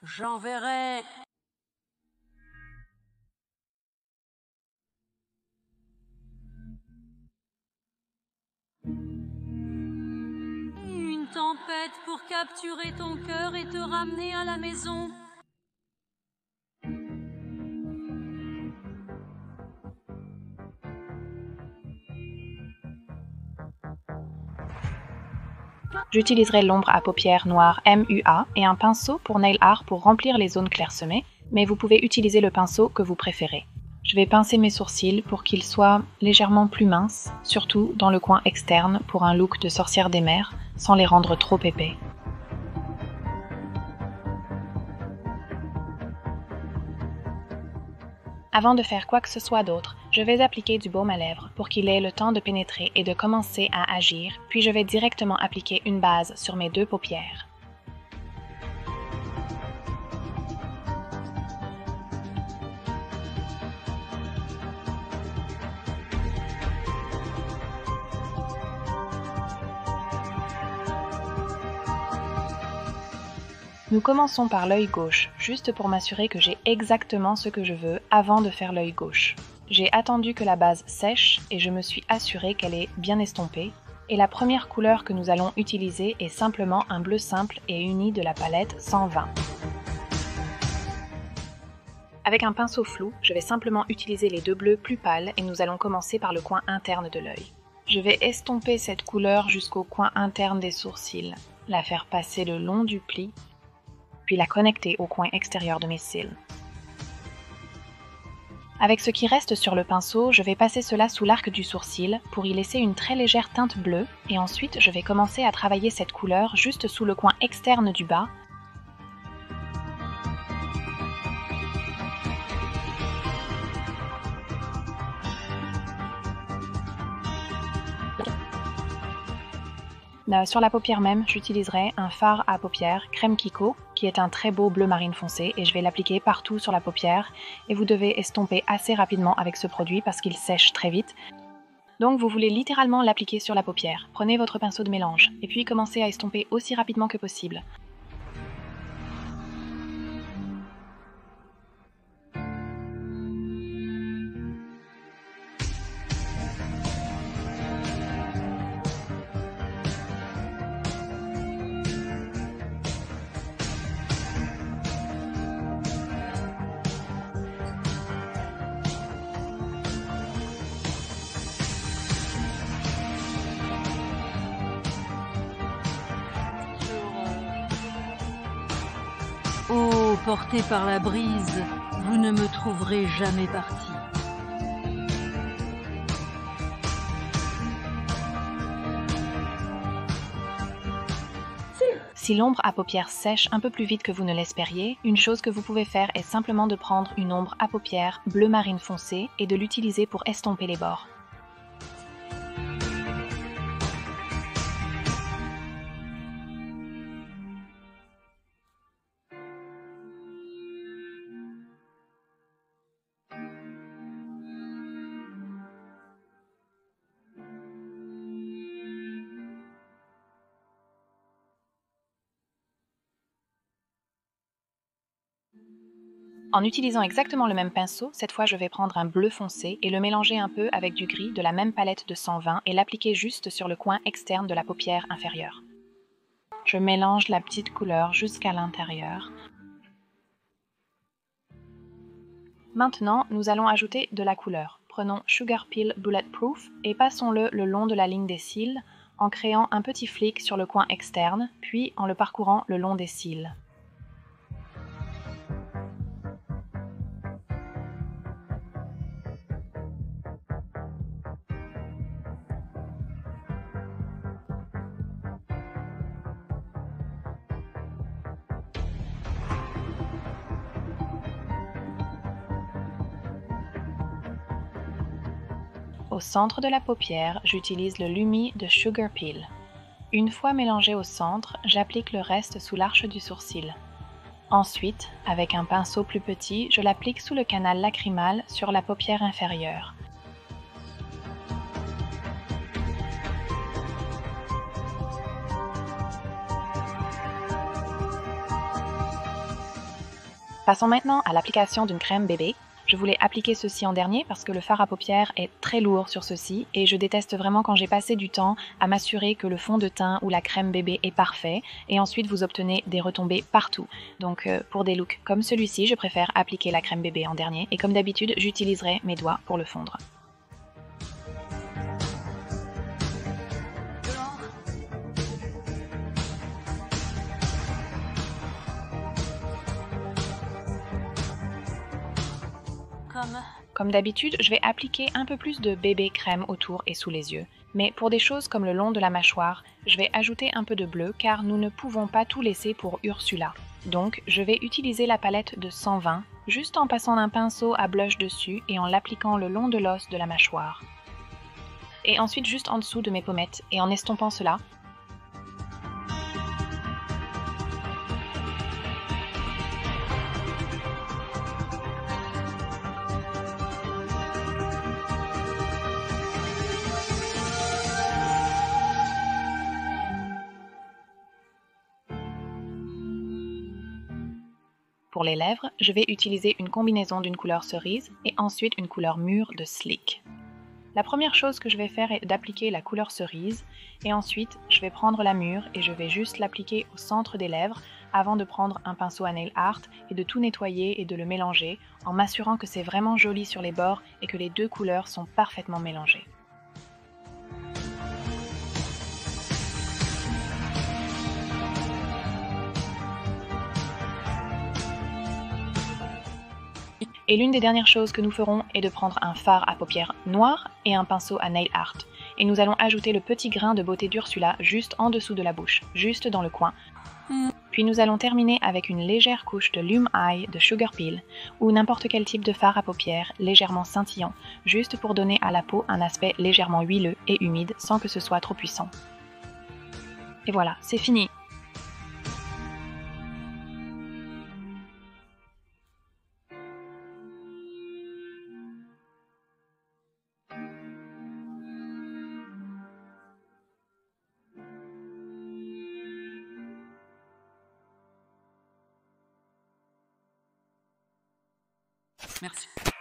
J'enverrai. Une tempête pour capturer ton cœur et te ramener à la maison. J'utiliserai l'ombre à paupières noire MUA et un pinceau pour nail art pour remplir les zones clairsemées, mais vous pouvez utiliser le pinceau que vous préférez. Je vais pincer mes sourcils pour qu'ils soient légèrement plus minces, surtout dans le coin externe pour un look de sorcière des mers, sans les rendre trop épais. Avant de faire quoi que ce soit d'autre, je vais appliquer du baume à lèvres pour qu'il ait le temps de pénétrer et de commencer à agir, puis je vais directement appliquer une base sur mes deux paupières. Nous commençons par l'œil gauche, juste pour m'assurer que j'ai exactement ce que je veux avant de faire l'œil gauche. J'ai attendu que la base sèche et je me suis assurée qu'elle est bien estompée. Et la première couleur que nous allons utiliser est simplement un bleu simple et uni de la palette 120. Avec un pinceau flou, je vais simplement utiliser les deux bleus plus pâles et nous allons commencer par le coin interne de l'œil. Je vais estomper cette couleur jusqu'au coin interne des sourcils, la faire passer le long du pli, puis la connecter au coin extérieur de mes cils. Avec ce qui reste sur le pinceau, je vais passer cela sous l'arc du sourcil pour y laisser une très légère teinte bleue et ensuite je vais commencer à travailler cette couleur juste sous le coin externe du bas. Sur la paupière même, j'utiliserai un fard à paupières crème Kiko, qui est un très beau bleu marine foncé, et je vais l'appliquer partout sur la paupière, et vous devez estomper assez rapidement avec ce produit parce qu'il sèche très vite. Donc vous voulez littéralement l'appliquer sur la paupière. Prenez votre pinceau de mélange, et puis commencez à estomper aussi rapidement que possible. Oh, porté par la brise, vous ne me trouverez jamais parti. Si l'ombre à paupières sèche un peu plus vite que vous ne l'espériez, une chose que vous pouvez faire est simplement de prendre une ombre à paupières bleu marine foncé et de l'utiliser pour estomper les bords. En utilisant exactement le même pinceau, cette fois je vais prendre un bleu foncé et le mélanger un peu avec du gris de la même palette de 120 et l'appliquer juste sur le coin externe de la paupière inférieure. Je mélange la petite couleur jusqu'à l'intérieur. Maintenant, nous allons ajouter de la couleur. Prenons Sugar Peel Bulletproof et passons-le le long de la ligne des cils en créant un petit flic sur le coin externe, puis en le parcourant le long des cils. Au centre de la paupière, j'utilise le Lumi de Sugar Peel. Une fois mélangé au centre, j'applique le reste sous l'arche du sourcil. Ensuite, avec un pinceau plus petit, je l'applique sous le canal lacrymal sur la paupière inférieure. Passons maintenant à l'application d'une crème bébé. Je voulais appliquer ceci en dernier parce que le fard à paupières est très lourd sur ceci et je déteste vraiment quand j'ai passé du temps à m'assurer que le fond de teint ou la crème bébé est parfait et ensuite vous obtenez des retombées partout. Donc pour des looks comme celui-ci, je préfère appliquer la crème bébé en dernier et comme d'habitude, j'utiliserai mes doigts pour le fondre. Comme d'habitude, je vais appliquer un peu plus de bébé crème autour et sous les yeux. Mais pour des choses comme le long de la mâchoire, je vais ajouter un peu de bleu car nous ne pouvons pas tout laisser pour Ursula. Donc, je vais utiliser la palette de 120, juste en passant un pinceau à blush dessus et en l'appliquant le long de l'os de la mâchoire. Et ensuite juste en dessous de mes pommettes et en estompant cela. Pour les lèvres, je vais utiliser une combinaison d'une couleur cerise et ensuite une couleur mûre de Sleek. La première chose que je vais faire est d'appliquer la couleur cerise et ensuite je vais prendre la mûre et je vais juste l'appliquer au centre des lèvres avant de prendre un pinceau à nail art et de tout nettoyer et de le mélanger en m'assurant que c'est vraiment joli sur les bords et que les deux couleurs sont parfaitement mélangées. Et l'une des dernières choses que nous ferons est de prendre un fard à paupières noir et un pinceau à nail art. Et nous allons ajouter le petit grain de beauté d'Ursula juste en dessous de la bouche, juste dans le coin. Puis nous allons terminer avec une légère couche de Lume Eye de Sugar Peel ou n'importe quel type de fard à paupières légèrement scintillant, juste pour donner à la peau un aspect légèrement huileux et humide sans que ce soit trop puissant. Et voilà, c'est fini! Merci.